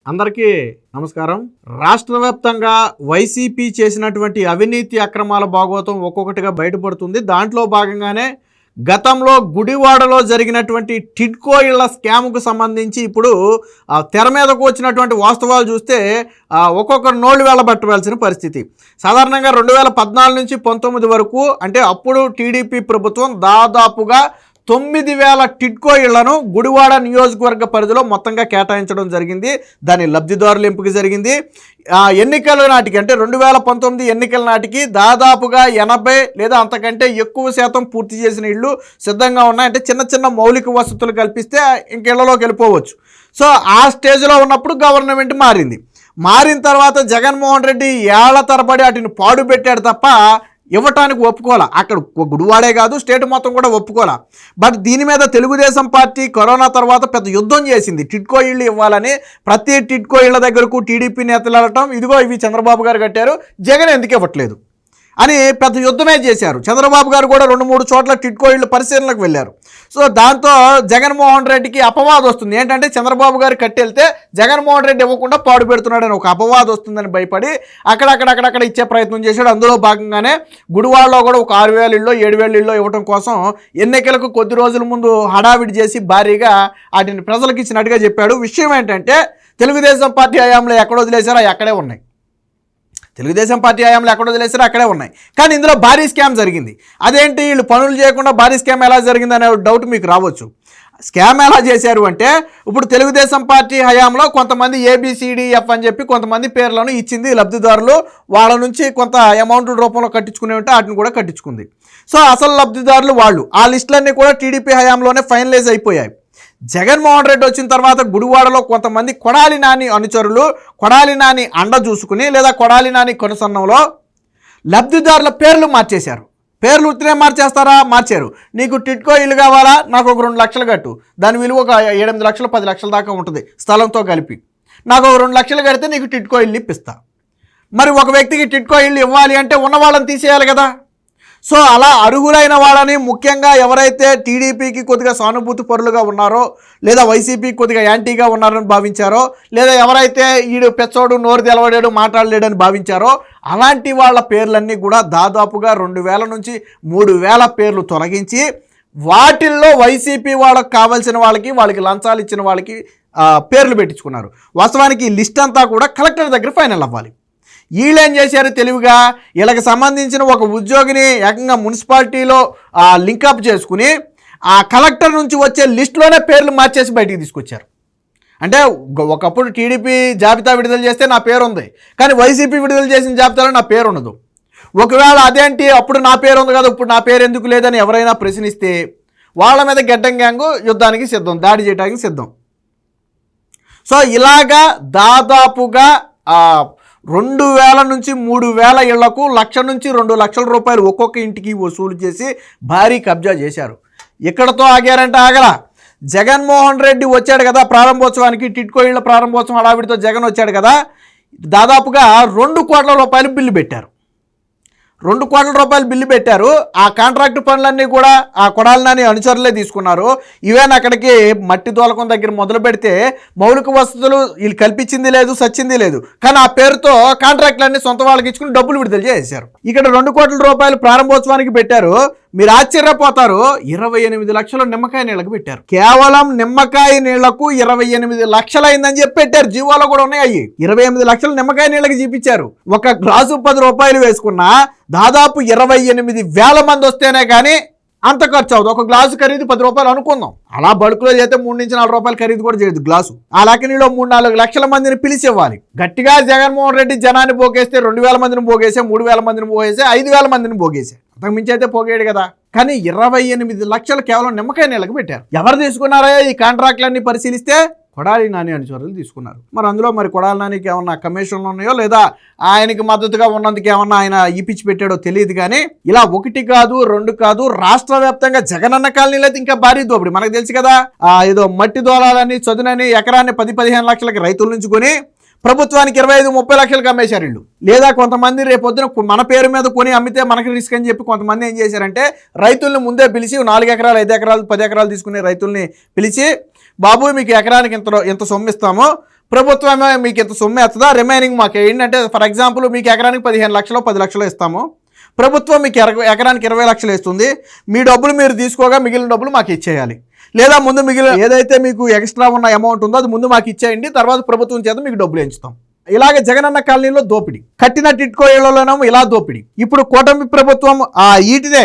అందరికీ నమస్కారం. రాష్ట్ర వ్యాప్తంగా వైసీపీ చేసినటువంటి అవినీతి అక్రమాల భాగోతం ఒక్కొక్కటిగా బయటపడుతుంది. దాంట్లో భాగంగానే గతంలో గుడివాడలో జరిగినటువంటి టిడ్కో ఇళ్ల స్కామ్కు సంబంధించి ఇప్పుడు తెర మీదకు వచ్చినటువంటి వాస్తవాలు చూస్తే ఒక్కొక్కరు నోళ్ళు వెళ్ళబట్టవలసిన పరిస్థితి. సాధారణంగా 2014 నుంచి 19 వరకు అంటే అప్పుడు టీడీపీ ప్రభుత్వం దాదాపుగా 9,000 టిడ్కో ఇళ్లను గుడివాడ నియోజకవర్గ పరిధిలో మొత్తంగా కేటాయించడం జరిగింది. దాని లబ్ధిదారుల ఎంపిక జరిగింది. ఎన్నికల నాటికి అంటే 2019 ఎన్నికల నాటికి దాదాపుగా 80 లేదా అంతకంటే ఎక్కువ శాతం పూర్తి చేసిన ఇళ్ళు సిద్ధంగా ఉన్నాయి. అంటే చిన్న చిన్న మౌలిక వసతులు కల్పిస్తే ఇంక ఇళ్లలోకి వెళ్ళిపోవచ్చు. సో ఆ స్టేజ్లో ఉన్నప్పుడు గవర్నమెంట్ మారిన తర్వాత జగన్మోహన్ రెడ్డి ఏళ్ల తరబడి వాటిని పాడుపెట్టాడు తప్ప ఇవ్వటానికి ఒప్పుకోలే. అక్కడ గుడివాడే కాదు, స్టేట్ మొత్తం కూడా ఒప్పుకోలే. బట్ దీని మీద తెలుగుదేశం పార్టీ కరోనా తర్వాత పెద్ద యుద్ధం చేసింది. టిడ్కో ఇళ్ళు ఇవ్వాలని ప్రతి టిడ్కో ఇళ్ల దగ్గరకు టీడీపీ నేతలు వెళ్ళటం, ఇదిగో ఇవి చంద్రబాబు గారు కట్టారు, జగన్ ఎందుకు ఇవ్వట్లేదు అని పెద్ద యుద్ధమే చేశారు. చంద్రబాబు గారు కూడా 2-3 చోట్ల టిడ్కో ఇళ్ళు పరిశీలనకు వెళ్ళారు. సో దాంతో జగన్మోహన్ రెడ్డికి అపవాదం వస్తుంది. ఏంటంటే చంద్రబాబు గారు కట్టెళ్తే జగన్మోహన్ రెడ్డి ఇవ్వకుండా పాడు పెడుతున్నాడని ఒక అపవాదం వస్తుందని భయపడి అక్కడక్కడ ఇచ్చే ప్రయత్నం చేశాడు. అందులో భాగంగానే గుడివాడలో కూడా ఒక 6,000 ఇళ్ళు 7,000 ఇళ్ళు ఇవ్వడం కోసం ఎన్నికలకు కొద్ది రోజుల ముందు హడావిడి చేసి భారీగా వాటిని ప్రజలకు ఇచ్చినట్టుగా చెప్పాడు. విషయం ఏంటంటే తెలుగుదేశం పార్టీ హయాంలో ఎక్కడ వదిలేశారో అక్కడే ఉన్నాయి. తెలుగుదేశం పార్టీ హయాంలో ఎక్కడ వదిలేసారో అక్కడే ఉన్నాయి. కానీ ఇందులో భారీ స్కామ్ జరిగింది. అదేంటి వీళ్ళు పనులు చేయకుండా భారీ స్కామ్ ఎలా జరిగిందనే డౌట్ మీకు రావచ్చు. స్కామ్ ఎలా చేశారు అంటే ఇప్పుడు తెలుగుదేశం పార్టీ హయాంలో కొంతమంది ABCDF అని చెప్పి కొంతమంది పేర్లను ఇచ్చింది లబ్ధిదారులు. వాళ్ళ నుంచి కొంత అమౌంట్ రూపంలో కట్టించుకునే ఉంటే వాటిని కూడా కట్టించుకుంది. సో అసలు లబ్ధిదారులు వాళ్ళు. ఆ లిస్టులన్నీ కూడా టీడీపీ హయాంలోనే ఫైనలైజ్ అయిపోయాయి. జగన్మోహన్ రెడ్డి వచ్చిన తర్వాత గుడివాడలో కొంతమంది కొడాలి నాని అనుచరులు కొడాలి నాని అండ చూసుకుని లేదా కొడాలి నాని కొనసన్నంలో లబ్ధిదారుల పేర్లు మార్చేశారు. పేర్లు ఉత్తినే మార్చేస్తారా? మార్చారు. నీకు టిడ్కో ఇల్లు కావాలా, నాకు ఒక 2 లక్షలు కట్టు, దాని విలువ ఒక 7-8 లక్షలు 10 లక్షల దాకా ఉంటుంది స్థలంతో కలిపి, నాకు ఒక 2 లక్షలు కడితే నీకు టిడ్కో ఇల్లు ఇప్పిస్తా. మరి ఒక వ్యక్తికి టిడ్కో ఇల్లు ఇవ్వాలి అంటే ఉన్న వాళ్ళని తీసేయాలి కదా. సో అలా అర్హులైన వాళ్ళని, ముఖ్యంగా ఎవరైతే టీడీపీకి కొద్దిగా సానుభూతి పరులుగా ఉన్నారో లేదా వైసీపీకి కొద్దిగా యాంటీగా ఉన్నారని భావించారో లేదా ఎవరైతే ఈడు పెచ్చోడు నోరు తెలవడాడు మాట్లాడలేడని భావించారో అలాంటి వాళ్ళ పేర్లన్నీ కూడా దాదాపుగా 2,000 నుంచి 3,000 పేర్లు తొలగించి వాటిల్లో వైసీపీ వాళ్ళకి కావాల్సిన వాళ్ళకి లంచాలు ఇచ్చిన వాళ్ళకి పేర్లు పెట్టించుకున్నారు. వాస్తవానికి ఈ లిస్ట్ అంతా కూడా కలెక్టర్ దగ్గర ఫైనల్ అవ్వాలి. వీళ్ళేం చేశారు తెలివిగా, వీళ్ళకి సంబంధించిన ఒక ఉద్యోగిని ఏకంగా మున్సిపాలిటీలో లింకప్ చేసుకుని ఆ కలెక్టర్ నుంచి వచ్చే లిస్టులోనే పేర్లు మార్చేసి బయటికి తీసుకొచ్చారు. అంటే ఒకప్పుడు టీడీపీ జాబితా విడుదల చేస్తే నా పేరు ఉంది, కానీ వైసీపీ విడుదల చేసిన జాబితాలో నా పేరు ఉండదు. ఒకవేళ అదేంటి అప్పుడు నా పేరు ఉంది కదా ఇప్పుడు నా పేరు ఎందుకు లేదని ఎవరైనా ప్రశ్నిస్తే వాళ్ళ మీద గెడ్డం గ్యాంగు యుద్ధానికి సిద్ధం, దాడి చేయడానికి సిద్ధం. సో ఇలాగా దాదాపుగా 2,000 నుంచి 3,000 ఇళ్లకు 1,00,000 నుంచి 2 లక్షల రూపాయలు ఒక్కొక్క ఇంటికి వసూలు చేసి భారీ కబ్జా చేశారు. ఇక్కడతో ఆగారంటే ఆగల. జగన్మోహన్ రెడ్డి వచ్చాడు కదా ప్రారంభోత్సవానికి, టిడ్కో ఇళ్ల ప్రారంభోత్సవం హడావిడితో జగన్ వచ్చాడు కదా, దాదాపుగా 2 కోట్ల రూపాయలు బిల్లు పెట్టారు. 2 కోట్ల రూపాయలు బిల్లు పెట్టారు. ఆ కాంట్రాక్ట్ పనులన్నీ కూడా ఆ కొడాలి నాని అనుచరులే తీసుకున్నారు. ఈవెన్ అక్కడికి మట్టి తోలకం దగ్గర మొదలు పెడితే మౌలిక వసతులు వీళ్ళు కల్పించింది లేదు, సచ్చింది లేదు. కానీ ఆ పేరుతో కాంట్రాక్టులన్నీ సొంత వాళ్ళకి ఇచ్చుకుని డబ్బులు విడుదల చేశారు. ఇక్కడ 2 కోట్ల రూపాయలు ప్రారంభోత్సవానికి పెట్టారు. మీరు ఆశ్చర్యపోతారు, 28 లక్షల నిమ్మకాయ నీళ్ళకు పెట్టారు. కేవలం నిమ్మకాయ నీళ్లకు 28 లక్షలు అయిందని చెప్పి పెట్టారు. జీవాలో కూడా ఉన్నాయి. అయ్యి 28 లక్షల నిమ్మకాయ నీళ్ళకి చూపించారు. ఒక గ్లాసు 10 రూపాయలు వేసుకున్నా దాదాపు 28,000 మంది వస్తేనే కానీ అంత ఖర్చు అవుతుంది. ఒక గ్లాసు ఖరీదు 10 రూపాయలు అనుకుందాం. అలా బల్క్లో చేస్తే 3 నుంచి 4 రూపాయలు ఖరీదు కూడా చేయదు గ్లాసు. ఆ లెక్కనిలో 3-4 లక్షల మందిని పిలిచి ఇవ్వాలి. గట్టిగా జగన్మోహన్ రెడ్డి జనాన్ని పోగేస్తే 2,000 మందిని పోగేసే, 3,000 మందిని పోగేసే, 5,000 మందిని పోగేసే, అంతకు మించి అయితే పోగేయడు కదా. కానీ 28 లక్షలు కేవలం నిమ్మకాయ నీళ్ళకి పెట్టారు. ఎవరు తీసుకున్నారో ఈ కాంట్రాక్టులన్నీ పరిశీలిస్తే కొడాలి నాని అనుచరులు తీసుకున్నారు. మరి అందులో కొడాలి నానికి ఏమన్నా కమిషన్లు ఉన్నాయో లేదా ఆయనకి మద్దతుగా ఉన్నందుకు ఏమన్నా ఆయన ఇప్పించి పెట్టాడో తెలియదు. కానీ ఇలా 1 కాదు 2 కాదు, రాష్ట్ర వ్యాప్తంగా జగనన్న కాలనీలో అయితే ఇంకా భారీ దోపిడీ. మనకు తెలుసు కదా, ఏదో మట్టి దోలాలని చదునని ఎకరాన్ని 10-15 లక్షలకి రైతుల నుంచి కొని ప్రభుత్వానికి 25-30 లక్షలకు అమ్మేశారు ఇళ్ళు. లేదా కొంతమంది రేపొద్దున మన పేరు మీద కొని అమ్మితే మనకి రిస్క్ అని చెప్పి కొంతమంది ఏం చేశారంటే రైతుల్ని ముందే పిలిచి 4 ఎకరాలు 5 ఎకరాలు 10 ఎకరాలు తీసుకునే రైతుల్ని పిలిచి, బాబు మీకు ఎకరానికి ఇంత సొమ్ము ఇస్తాము, ప్రభుత్వమే మీకు ఇంత సొమ్ము ఎత్తదా, రిమైనింగ్ మాకు ఏంటంటే ఫర్ ఎగ్జాంపుల్ మీకు ఎకరానికి 15 లక్షలు 10 లక్షలు ఇస్తాము, ప్రభుత్వం మీకు ఎకరానికి 20 లక్షలు ఇస్తుంది, మీ డబ్బులు మీరు తీసుకోగా మిగిలిన డబ్బులు మాకు ఇచ్చేయాలి, లేదా ముందు మిగిలిన ఏదైతే మీకు ఎక్స్ట్రా ఉన్న అమౌంట్ ఉందో అది ముందు మాకు ఇచ్చేయండి, తర్వాత ప్రభుత్వం చేత మీకు డబ్బులు ఎంచుతాం. ఇలాగ జగనన్న కాలనీలో దోపిడీ, కట్టిన టిట్కో ఇళ్లలోనేమో ఇలా దోపిడీ. ఇప్పుడు కూటమి ప్రభుత్వం వీటినే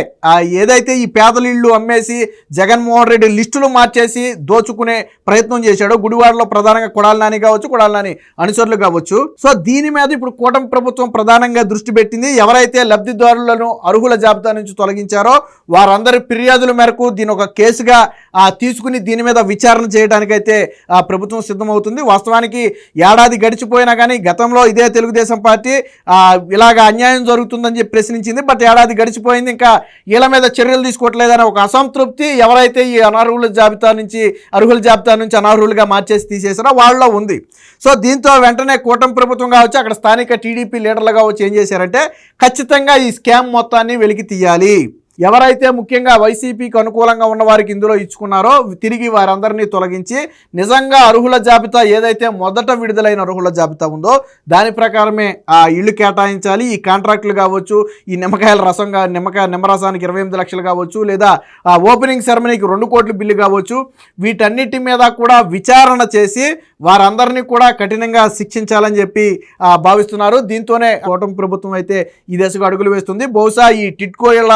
ఏదైతే ఈ పేదల ఇళ్ళు అమ్మేసి జగన్మోహన్ రెడ్డి లిస్టులు మార్చేసి దోచుకునే ప్రయత్నం చేశాడో, గుడివాడలో ప్రధానంగా కొడాలి నాని కావచ్చు, కొడాలి నాని అనుచరులు కావచ్చు. సో దీని మీద ఇప్పుడు కూటమి ప్రభుత్వం ప్రధానంగా దృష్టి పెట్టింది. ఎవరైతే లబ్ధిదారులను అర్హుల జాబితా నుంచి తొలగించారో వారందరి ఫిర్యాదుల మేరకు దీని ఒక కేసుగా తీసుకుని దీని మీద విచారణ చేయడానికైతే ప్రభుత్వం సిద్ధమవుతుంది. వాస్తవానికి ఏడాది గడిచిపోయినా కానీ గతంలో ఇదే తెలుగుదేశం పార్టీ ఇలాగ అన్యాయం జరుగుతుందని చెప్పి ప్రశ్నించింది. బట్ ఏడాది గడిచిపోయింది, ఇంకా వీళ్ళ మీద చర్యలు తీసుకోవట్లేదనే ఒక అసంతృప్తి ఎవరైతే ఈ అర్హుల జాబితా నుంచి అనర్హులుగా మార్చేసి తీసేసారో వాళ్ళలో ఉంది. సో దీంతో వెంటనే కూటమి ప్రభుత్వం కావచ్చు, అక్కడ స్థానిక టీడీపీ లీడర్లు కావచ్చు ఏం చేశారంటే ఖచ్చితంగా ఈ స్కామ్ మొత్తాన్ని వెలికి తీయాలి. ఎవరైతే ముఖ్యంగా వైసీపీకి అనుకూలంగా ఉన్న వారికి ఇందులో ఇచ్చుకున్నారో తిరిగి వారందరినీ తొలగించి నిజంగా అర్హుల జాబితా ఏదైతే మొదట విడుదలైన అర్హుల జాబితా ఉందో దాని ప్రకారమే ఇళ్ళు కేటాయించాలి. ఈ కాంట్రాక్టులు కావచ్చు, ఈ నిమ్మరసానికి 28 లక్షలు కావచ్చు, లేదా ఓపెనింగ్ సెరమనీకి 2 కోట్ల బిల్లు కావచ్చు, వీటన్నిటి మీద కూడా విచారణ చేసి వారందరినీ కూడా కఠినంగా శిక్షించాలని చెప్పి భావిస్తున్నారు. దీంతోనే కూటమి ప్రభుత్వం అయితే ఈ దశకు అడుగులు వేస్తుంది. బహుశా ఈ టిట్కో ఇళ్ల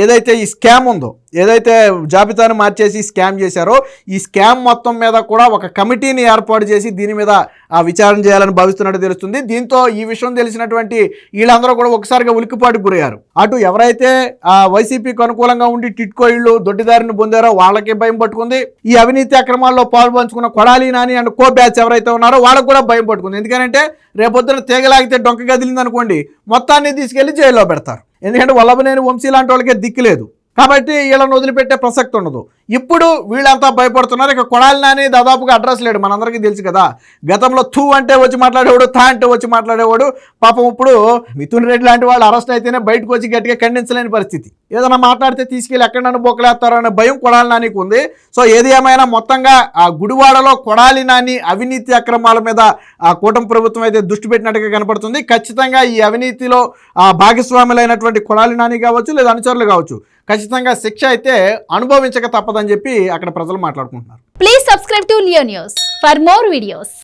ఏదైతే ఈ స్కామ్ ఉందో, ఏదైతే జాబితాను మార్చేసి స్కామ్ చేశారో ఈ స్కామ్ మొత్తం మీద కూడా ఒక కమిటీని ఏర్పాటు చేసి దీని మీద విచారణ చేయాలని భావిస్తున్నట్టు తెలుస్తుంది. దీంతో ఈ విషయం తెలిసినటువంటి వీళ్ళందరూ కూడా ఒకసారిగా ఉలిక్కిపాటుకు గురయ్యారు. అటు ఎవరైతే వైసీపీకి అనుకూలంగా ఉండి టిట్కో ఇళ్ళు దొడ్డిదారిని పొందారో వాళ్ళకి భయం పట్టుకుంది. ఈ అవినీతి అక్రమాల్లో పాల్పంచుకున్న Kodali Nani and co batch ఎవరైతే ఉన్నారో వాళ్ళకు కూడా భయం పట్టుకుంది. ఎందుకంటే రేపొద్దున తీగలాగితే డొంక గదిలింది అనుకోండి, మొత్తాన్ని తీసుకెళ్లి జైల్లో పెడతారు. ఎందుకంటే వల్లభనేని వంశీ లాంటి వాళ్ళకే దిక్కు లేదు కాబట్టి వీళ్ళని వదిలిపెట్టే ప్రసక్తి ఉండదు. ఇప్పుడు వీళ్ళంతా భయపడుతున్నారు. ఇక కొడాలి నాని దాదాపుగా అడ్రస్ లేడు, మనందరికీ తెలుసు కదా. గతంలో థూ అంటే వచ్చి మాట్లాడేవాడు, థా అంటే వచ్చి మాట్లాడేవాడు. పాపం ఇప్పుడు మిథున్ రెడ్డి లాంటి వాళ్ళు అరెస్ట్ అయితేనే బయటకు వచ్చి గట్టిగా ఖండించలేని పరిస్థితి. ఏదైనా మాట్లాడితే తీసుకెళ్ళి ఎక్కడ నన్ను బొక్కలేస్తారో అనే భయం కొడాలి నానికి ఉంది. సో ఏది ఏమైనా మొత్తంగా గుడివాడలో కొడాలి నాని అవినీతి అక్రమాల మీద కూటమి ప్రభుత్వం అయితే దృష్టి పెట్టినట్టుగా కనపడుతుంది. ఖచ్చితంగా ఈ అవినీతిలో భాగస్వాములైనటువంటి కొడాలి నాని కావచ్చు, లేదా అనుచరులు కావచ్చు, ఖచ్చితంగా శిక్ష అయితే అనుభవించక తప్పదని చెప్పి అక్కడ ప్రజలు మాట్లాడుకుంటున్నారు. Please subscribe to Leo news for more videos.